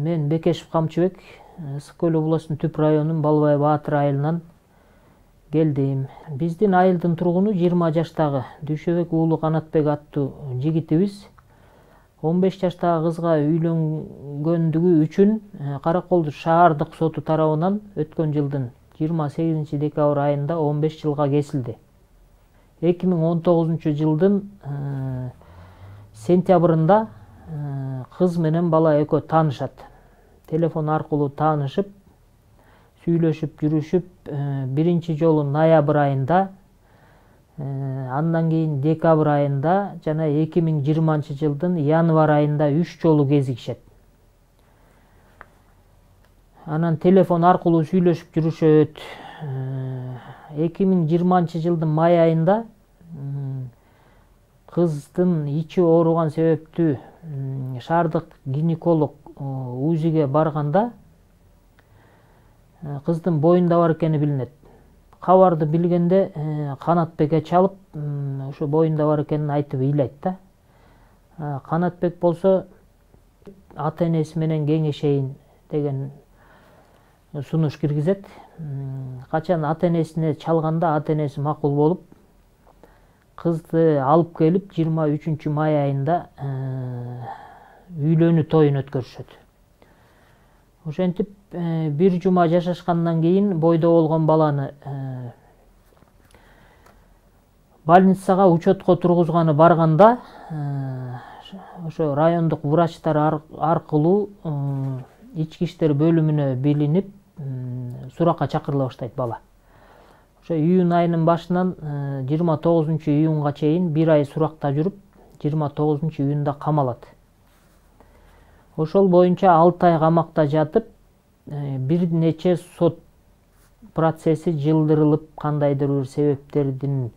Мен Бекешев Камчыбек, Ысык Көл областынын Түп районунун Балбай Баатыр айылынан келдим. Биздин айылдын тургуну 20 жаштагы Дүйшөбек уулу Канатбек аттуу жигитибиз 15 жаштагы кызга үйлөнгөндүгү үчүн Караколду шаардык соту тарабынан өткөн жылдын 28 декабрь айында 15 жылга кесилди. 2019 жылдын сентябрында кыз менен бала экөө таанышат. Телефон аркылуу таанышып, сүйлөшүп, жүрүшүп, биринчи жолу ноябрь айында, андан кийин декабрь айында жана 2020 жылдын январь айында 3 жолу кезигишет. Анан телефон аркылуу сүйлөшүп жүрүшөт. 2020 жылдын май айында кыздын ичи ооруган себептүү шаардык гинеколог УЗИге барганда кыздын боюнда бар экени билинет. Кабарды билгенде Канатбекке чалып, ошо боюнда бар экенин айтып ыйлайт да. Канатбек болсо ата энеси менен кеңешейин деген сунуш киргизет. Качан ата энесине чалганда ата энеси макул болуп, кызды алып келип 23 май айында үйлөнүү тоюн өткөрүшөт. Ошентип бир жума жашашкандан кийин бойдо болгон баланы больницага учетко тургузганы барганда ошо райондук врачтар аркылуу ички иштер бөлүмүнө билинип суракка чакырыла баштайт бала. Ошо июнь айынын башынан 29 июнга чейин бир ай суракта жүрүп, 29 июнда камалат. Ошол боюнча 6 ай камакта жатып, бир нече сот процесси жылдырылып, кандайдыр бир себептердин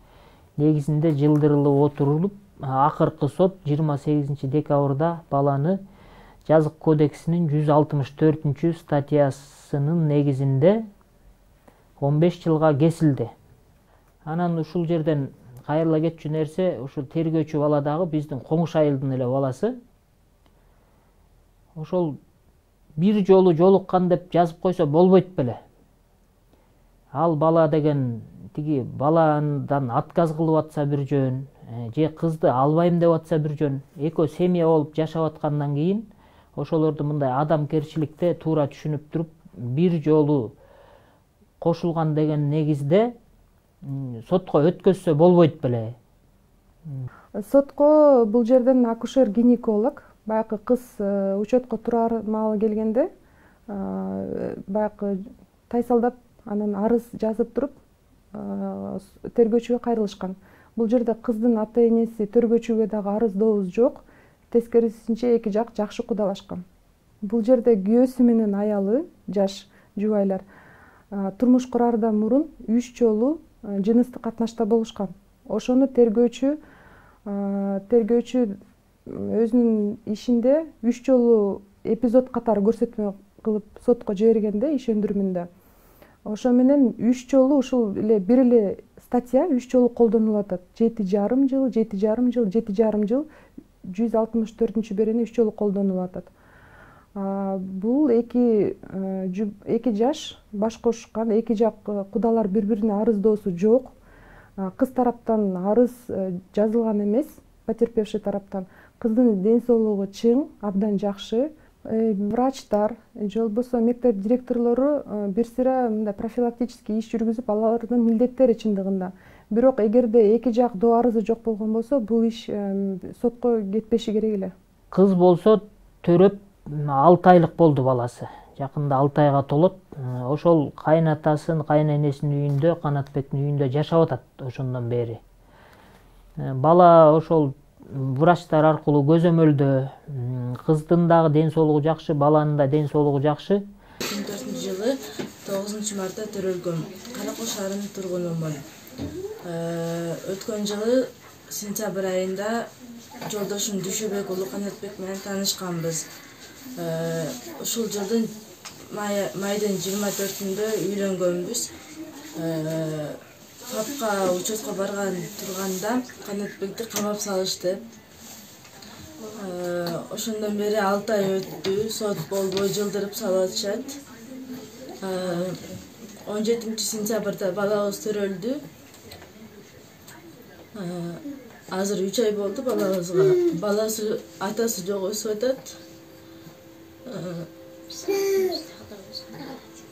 негизинде жылдырылып отурулуп, акыркы сот 28 декабрда баланы Жазык кодексинин 164 статьясынын негизинде 15 жылга кесилди. Анан ушул жерден кайрыла кетчү нерсе, ушул тергөөчү бала дагы биздин коңшу айылдын эле баласы. Ошол бир жолу жолуккан деп жазып койсо болбойт беле. Ал бала деген тиги баладан отказ кылып атса бир жөн, же кызды албайм деп атса бир жөн, экөө семья болуп жашап аткандан кийин ошолорду мындай адамгерчиликте туура түшүнүп туруп, бир жолу кошулган деген негизде сотко өткөзсө болбойт беле. Сотко бул жерден акушер-гинеколог баягы кыз учетко турар маалы келгенде баягы тайсалдап анан арыз жазып туруп тергөөчүгө кайрылышкан. Бул жерде кыздын ата энеси тергөөчүгө дагы арыздообуз жок. Тескерисинче эки жак жакшы кудалашкан. Бул жерде күйөөсү менен аялы, жаш жубайлар турмуш курардан мурун 3 жолу жыныстык катнашта болушкан. Ошону тергөөчү өзүнүн ишинде 3 жолу эпизод катары көрсөтмө кылып сотко жибергенде иш өндүрүмүндө. Ошо менен 3 жолу ушул эле бир эле статья 3 жолу колдонулуп атат. 7,5 жыл, 7,5 жыл, 7,5 жыл 164-берени 3 жолу колдонулуп атат. Бул эки жаш баш кошушкан, эки жак кудалар бири-бирине арыздоосу жок. Кыз тараптан арыз жазылган эмес, потерпевший тараптан. Кыздын ден соолугу чың, абдан жакшы. Врачтар же болбосо мектеп директорлору бир сыйра мындай профилактический иш жүргүзүп, алардын милдеттери чындыгында. Бирок эгерде эки жак доо арызы жок болгон болсо, бул иш сотко кетпеши керек эле. Кыз болсо төрөп 6 айлык болду баласы. Жакында 6 айга толот. Ошол кайнатасын, кайненесинин үйүндө, Канатбектин үйүндө жашап атат ошондон бери. Бала ошол врачтар аркылуу көзөмөлдө, кыздын дагы ден соолугу жакшы, баланын да ден соолугу жакшы. 2004-жылы 9 мартта төрөлгөм. Каракол шаарынын тургунумун. Өткөн жылы сентябрь айында жолдошум Дүйшөбек уулу Канатбек менен таанышканбыз. Ушул жылдын майдын 24-үндө үйлөнгөнбүз. Папка учетко барган турганда Канатбекти камап салышты. ошондон бери 6 ай өттү, сот болбой жылдырып салып атышат. 17-сентябрда балабыз төрөлдү. Азыр 3 ай болду балабызга. Баласы атасы жок өсүп атат.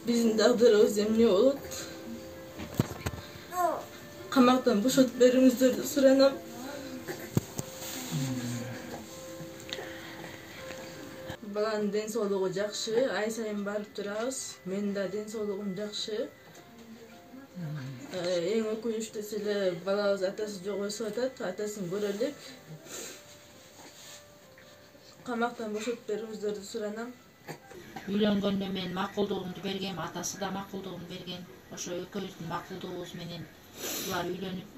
Биздин тагдырыбыз эмне болот? Камактан бошотуп бериңиздерди суранам. Баланын ден соолугу жакшы, ай сайын барып турабыз. Менин да ден соолугум жакшы. Эң өкүнүчтүүсү эле балабыз атасы жок өсүп атат, атасын көрө элек. Камактан бошотуп бериңиздерди суранам. Үйлөнгөндө мен макулдугумду бергем, атасы да макулдугун берген. Ошо экөөбүздүн макулдугубуз менен булар үйлөнүп,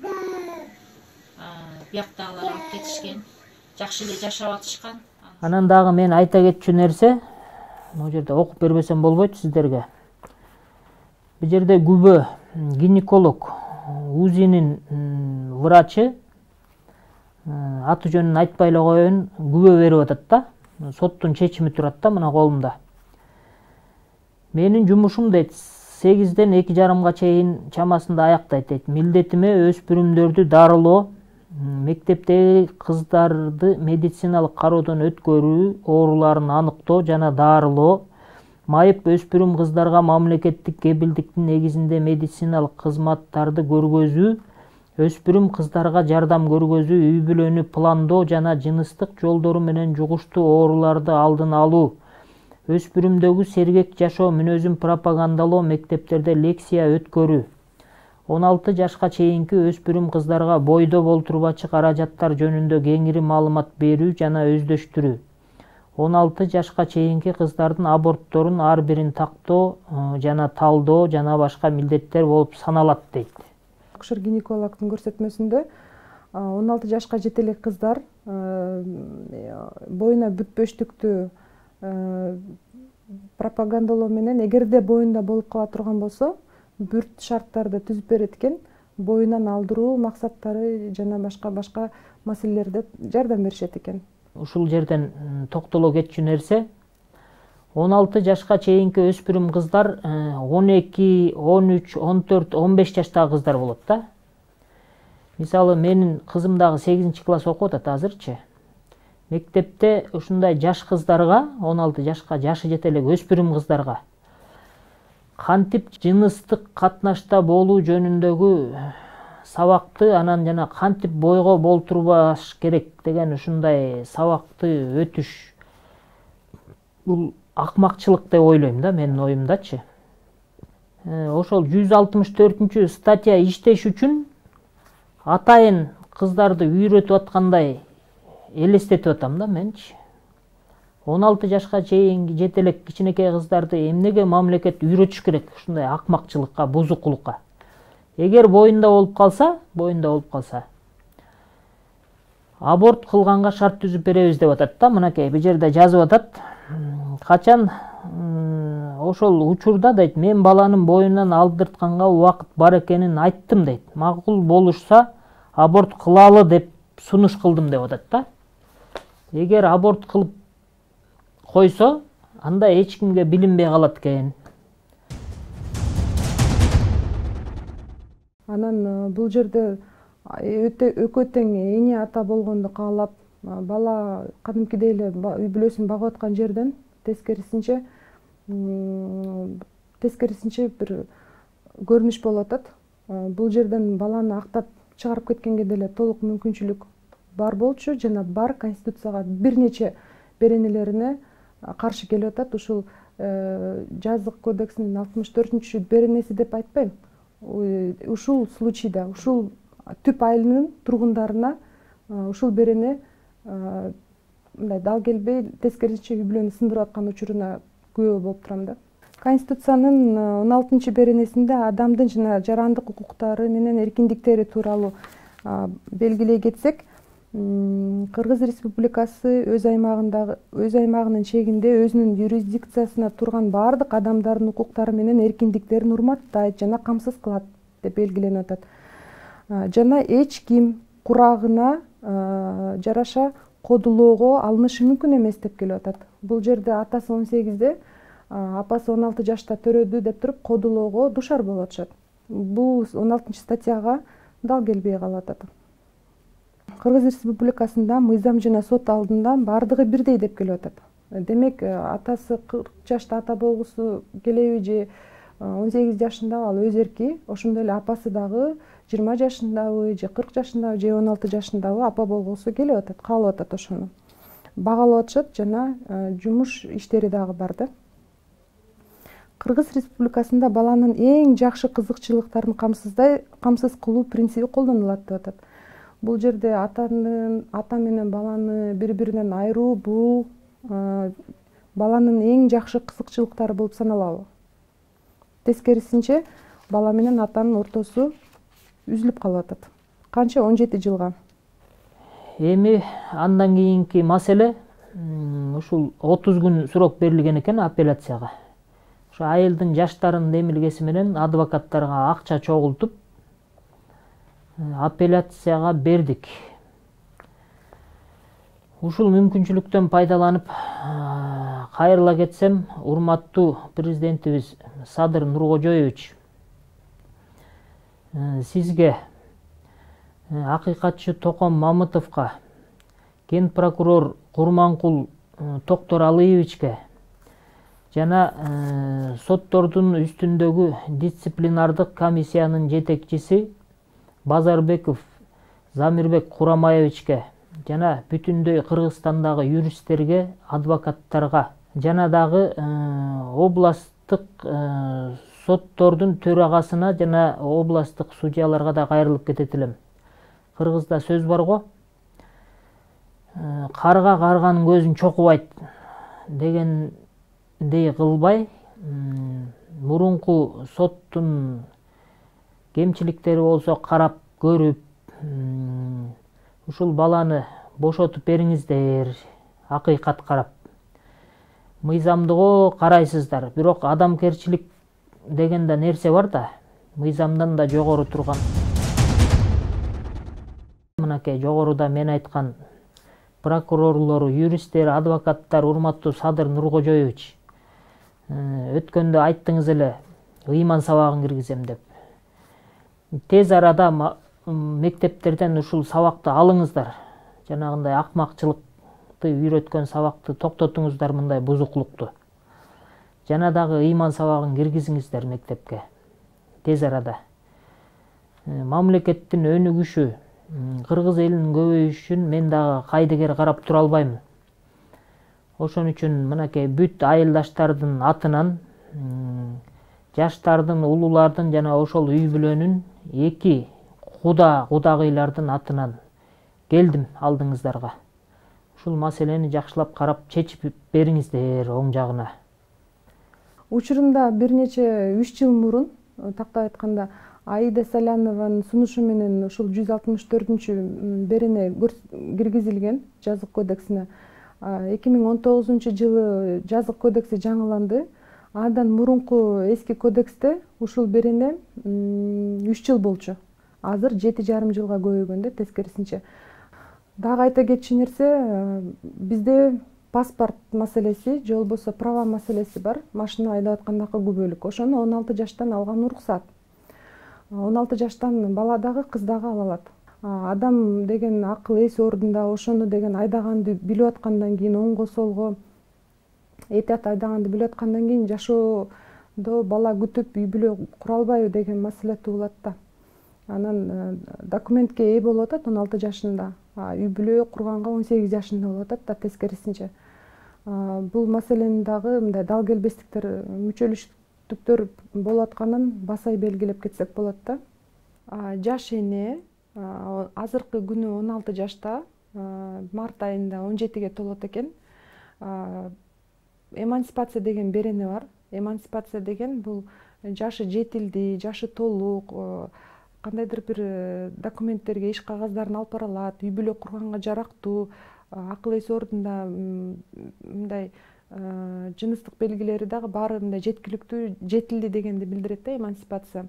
бияктагылар алып кетишкен. Жакшы эле жашап атышкан. Анан дагы мен айта кетчү нерсе, могу жерде окуп бербесем болбойт сиздерге. Бул жерде күбө гинеколог УЗИнин врачы аты жөнүн айтпай эле коеюн, күбө берип атат да. Соттун чечими турат да мына колумда. Менин жумушум дейт 8-ден 2,5-га чейин чамасында аяктайт дейт. Милдетиме өспүрүмдөрдү дарылоо, мектептеги кыздарды медициналык кароодон өткөрүү, ооруларын аныктоо жана дарылоо, майып өспүрүм кыздарга мамлекеттик кепилдиктин негизинде медициналык кызматтарды көргөзүү, өспүрүм кыздарга жардам көргөзүү, үй бүлөнү пландоо жана жыныстык жолдору менен жугуштуу ооруларды алдын алуу, өспүрүмдөгү сергек жашоо мүнөзүн пропагандалоо, мектептерде лекция өткөрүү, 16 жашка чейинки өспүрүм кыздарга бойдо болтурбачы каражаттар жөнүндө кеңири маалымат берүү жана өздөштүрүү, 16 жашка чейинки кыздардын абортторун ар бирин тактоо жана талдоо жана башка милдеттер болуп саналат дейт. Акушер гинекологдун көрсөтмөсүндө 16 жашка жете элек кыздар боюна бүтпөштүктү пропагандалоо менен эгерде боюнда болуп кала турган болсо, бүрт шарттарды түзүп берет экен, боюнан алдыруу максаттары жана башка маселелерде жардам беришет экен. Ушул жерден токтоло кетчү нерсе, 16 жашка чейинки өспүрүм кыздар 12, 13, 14, 15 жаштагы кыздар болот да. Мисалы менин кызым дагы 8-класс окуп атат азырчы. Мектепте ушундай жаш кыздарга, 16 жашка жашы жете элек өспүрүм кыздарга кантип жыныстык катнашта болуу жөнүндөгү сабакты, анан жана кантип бойго болтурбаш керек деген ушундай сабакты өтүш, бул акмакчылык деп ойлойм да, менин оюмдачы. Ошол 164 статья иштеш үчүн атайын кыздарды үйрөтүп аткандай элестетип атам да менчи. 16 жашка чейин жете элек кичинекей кыздарды эмнеге мамлекет үйрөтүш керек ушундай акмакчылыкка, бузукулукка? Эгер боюнда болуп калса, аборт кылганга шарт түзүп беребиз деп атат да, мынакей бул жерде жазып атат. Качан ошол учурда дейт, мен баланын боюнан алдыртканга убакыт бар экенин айттым дейт. Макул болушса аборт кылалы деп сунуш кылдым деп атат да. Эгер аборт кылып койсо, анда эч кимге билинбей калат экен. Анан бул жерде экөө тең эне ата болгонду каалап, бала кадимкидей эле үй бүлөсүн багып аткан жерден тескерисинче бир көрүнүш болуп атат. Бул жерден баланы актап чыгарып кеткенге деле толук мүмкүнчүлүк бар болчу жана бар Конституцияга бир нече беренелерине каршы келип атат. Ушул жазык кодексинин 64 беренеси деп айтпайм. Ушул случайда, ушул түп айылынын тургундарына ушул берене мындай дал келбей, тескерисинче үй бүлөнү сындырып аткан учуруна күбө болуп турам да. Конституциянын 16 беренесинде адамдын жана жарандык укуктары менен эркиндиктери тууралуу белгилей кетсек, Кыргыз Республикасы өз аймагынын чегинде өзүнүн юрисдикциясына турган бардык адамдардын укуктары менен эркиндиктерин урматтайт жана камсыз кылат деп белгиленип атат. Жана эч ким курагына жараша кодулоого алынышы мүмкүн эмес деп келип атат. Бул жерде атасы 18-де, апасы 16 жашта төрөдү деп туруп кодулоого душар болуп атышат. Бул 16-статьяга дал келбей калып атат. Кыргыз Республикасында мыйзам жана сот алдында бардыгы бирдей деп келип атат. Демек, атасы 40 жашта ата болгусу келеби же 18 жашындабы ал өз эрки, ошондой эле апасы дагы 20 жашындабы же 40 жашындабы же 16 жашындабы апа болгусу келип атат, каалап атат ошону. Багалап атышат жана жумуш иштери дагы бар да. Кыргыз Республикасында баланын эң жакшы кызыкчылыктарын камсыз кылуу принциби колдонулат деп атат. Бул жерде ата менен баланы бири-биринен айыруу бул баланын эң жакшы кызыкчылыктары болуп саналабы? Тескерисинче, бала менен атанын ортосу үзүлүп калып атат. Канча? 17 жылга. Эми андан кийинки маселе ушул 30 күн срок берилген экен апелляцияга. Ошо айылдын жаштарынын эмилгеси менен адвокаттарга акча чогултуп апелляцияга бердик. Ушул мүмкүнчүлүктөн пайдаланып кайрыла кетсем, урматтуу президентибиз Садыр Нуркожоевич, сизге, акыйкатчы Током Мамытовго, кен прокурор Курманкул Токтор Алиевичке жана соттордун үстүндөгү дисциплинардык комиссиянын жетекчиси Базарбеков Замирбек Курамаевичке жана бүтүндөй Кыргызстандагы юристтерге, адвокаттарга жана дагы областтык соттордун төрагасына жана областтык судьяларга да кайрылып кетет элем. Кыргызда сөз бар го, карга карганын көзүн чокубайт дегендей кылбай, мурунку соттун кемчиликтери болсо карап көрүп, ушул баланы бошотуп бериңиздер, акыйкат карап. Мыйзамдыго карайсыздар, бирок адамгерчилик деген да нерсе бар да, мыйзамдан да жогору турган. Мынакей жогоруда мен айткан прокурорлору, юристтер, адвокаттар, урматтуу Садыр Нуркожоевич, өткөндө айттыңыз эле, ыйман сабагын киргизем деп. Тез арада мектептерден ушул сабакты алыңыздар. Жанагындай акмакчылыкты үйрөткөн сабакты токтотуңуздар, мындай бузуклукту. Жана дагы ыйман сабагын киргизиңиздер мектепке. Тез арада. Мамлекеттин өнүгүшү, кыргыз элинин көбөйүшүн мен дагы кайдыгер карап тура албайм. Ошон үчүн мынакей бүт айылдаштардын атынан, жаштардын, улуулардын жана ошол үй бүлөнүн эки кудагыйлардын атынан келдим алдыңыздарга. Ушул маселени жакшылап карап чечип бериңиздер оң жагына. Учурунда бир нече 3 жыл мурун, тактап айтканда, Аида Салянованын сунушу менен ушул 164-берене киргизилген жазык кодексине. 2019-жылы жазык кодекси жаңыланды. Андан мурунку эски кодексте ушул берене 3 жыл болчу. Азыр 7,5 жылга көбөйгөн да, тескерисинче. Дагы айта кетчү нерсе, бизде паспорт маселеси, же болбосо права маселеси бар. Машина айдап аткандагы күбөлүк. Ошону 16 жаштан алган уруксат. 16 жаштан бала дагы, кыз дагы ала алат. Адам деген акыл эси ордунда, ошону деген айдаганды билип аткандан кийин, оңго солго этият айдаганды билип аткандан кийин жашоодо бала күтүп үй бүлө кура албайбы деген маселе туулат да. Анан документке ээ болуп атат 16 жашында, үй бүлө курганга 18 жашында болуп атат да, тескерисинче. Бул маселенин дагы мындай дал келбестиктер, мүчөлүштүктөр болуп атканын басай белгилеп кетсек болот да. Жаш эне азыркы күнү 16 жашта, март айында 17-ге толот экен. Эмансипация деген берене бар. Эмансипация деген бул жашы жетилди, жашы толук, кандайдыр бир документтерге, иш кагаздарын алып бара алат, үй бүлө курганга жарактуу, акыл эси ордунда, мындай жыныстык белгилери дагы баары мындай жеткиликтүү, жетилди дегенди билдирет да эмансипация.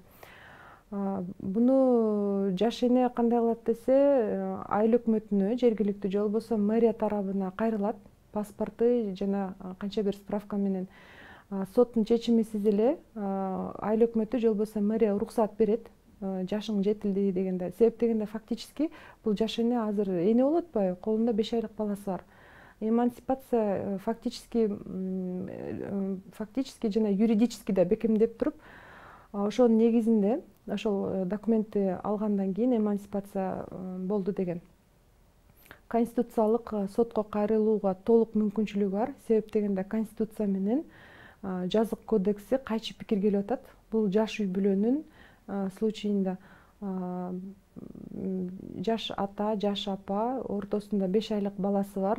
Буну жаш эне кандай кылат десе, айыл өкмөтүнө жергиликтүү же болбосо мэрия тарабына кайрылат паспорту жана канча бир справка менен. Соттун чечимисиз эле айыл өкмөтү же болбосо мэрия уруксаат берет жашың жетилди дегенде. Себеп дегенде фактически бул жаш эне азыр эне болуп атпайбы, колунда 5 айлык баласы бар. Эмансипация фактически жана юридически да бекемдеп туруп, ошонун негизинде ошол документти алгандан кийин эмансипация болду деген. Конституциялык сотко кайрылууга толук мүмкүнчүлүгү бар. Себеп дегенде Конституция менен жазык кодекси кайчы пикир келип атат. Бул жаш үй бүлөнүн случайында жаш ата, жаш апа ортосунда 5 айлык баласы бар.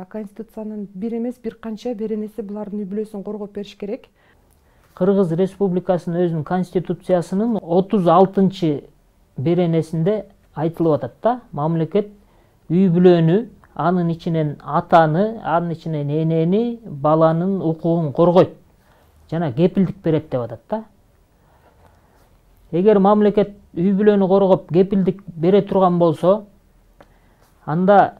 Конституциянын бир эмес бир канча беренеси булардын үй бүлөсүн коргоп бериш керек. Кыргыз Республикасынын өзүнүн конституциясынын 36 беренесинде айтылып атат да, мамлекет үй бүлөнү, анын ичинен атаны, анын ичинен энени, баланын укугун коргойт жана кепилдик берет деп атат да. Эгер мамлекет үй бүлөнү коргоп кепилдик бере турган болсо, анда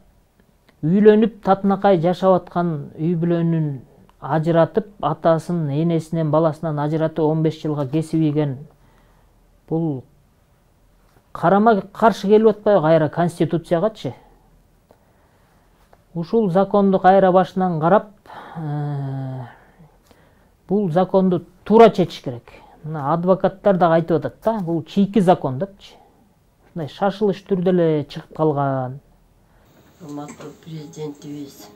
үйлөнүп татынакай жашап аткан үй бүлөнүн ажыратып, атасын, энесинен, баласынан ажыратып 15 жылга кесип ийген, бул карама каршы келип атпайбы кайра Конституциягачы? Ушул законду кайра башынан карап, бул законду туура чечиш керек. Мына адвокаттар да айтып атат да, бул чийки закон депчи. Мындай шашылыш түрдө эле чыгып калган. Урматтуу президентибиз,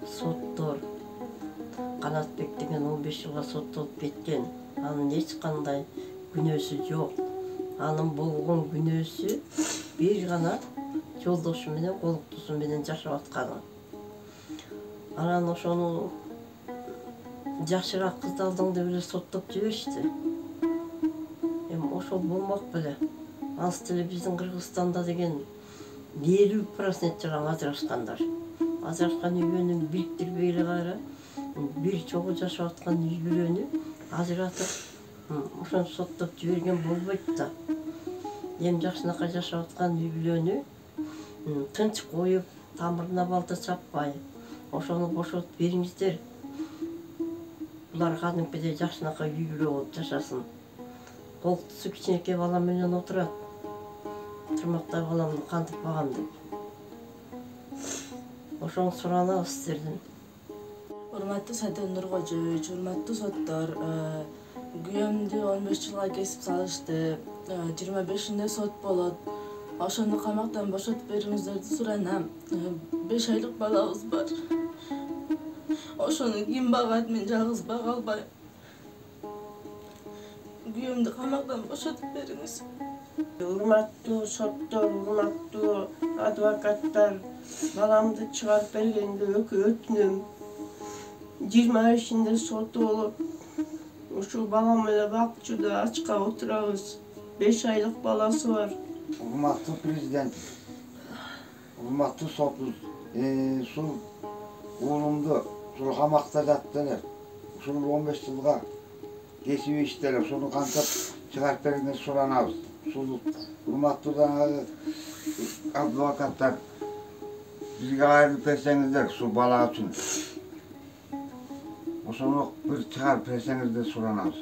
соттор Канатбек деген 15 жылга соттолуп кеткен. Анын эч кандай күнөөсү жок. Анын болгон күнөөсү бир гана жолдошу менен, колуктусу менен жашап атканы. Анан ошону жакшыраак кызды алдың деп эле соттоп жиберишти. Эми ошол болмок беле. Ансы деле биздин Кыргызстанда деген 50% жаран ажырашкандар. Ажырашкан үй бүлөнүн бириктирбей эле кайра бир чогуу жашап аткан үй бүлөнү ажыратып, ошону соттоп жиберген болбойт да. Эми жакшынакай жашап аткан үй бүлөнү тынч коюп, тамырына балта чаппай, ошону бошотуп бериңиздер. Булар кадимкидей жакшынакай үй бүлө болуп жашасын. Колуктусу кичинекей бала менен отурат. Тырмактай баламды кантип багам деп. Ошону суранабыз сиздерден. Урматтуу Садыр Нуркожоевич, урматтуу соттор, күйөөмдү 15 жылга кесип салышты. 25-inde сот болот. Ошону камактан бошотуп бериңиздерди суранам. 5 айлык балабыз бар. Ошону ким багат, мен жалгыз бага албайм. Күйөөмдү камактан бошотуп бериңиз. Урматтуу соттор, урматтуу адвокаттар, баламды чыгарып бергенге өкүнөм. 25-inde соту болуп, ушул балам эле бакчыда ачка отурабыз. 5 айлык баласы бар. Урматтуу президент, урматтуу сотубуз, ушул уулумду ушул камакта жатты эле. Ушул 15 жылга кесип иштелип, ушуну кантип чыгарып бериңиз суранабыз. Ушул урматтуу адвокаттар бизге айрылып берсеңиздер ушул бала үчүн. Ошону бир чыгарып берсеңиздер суранабыз.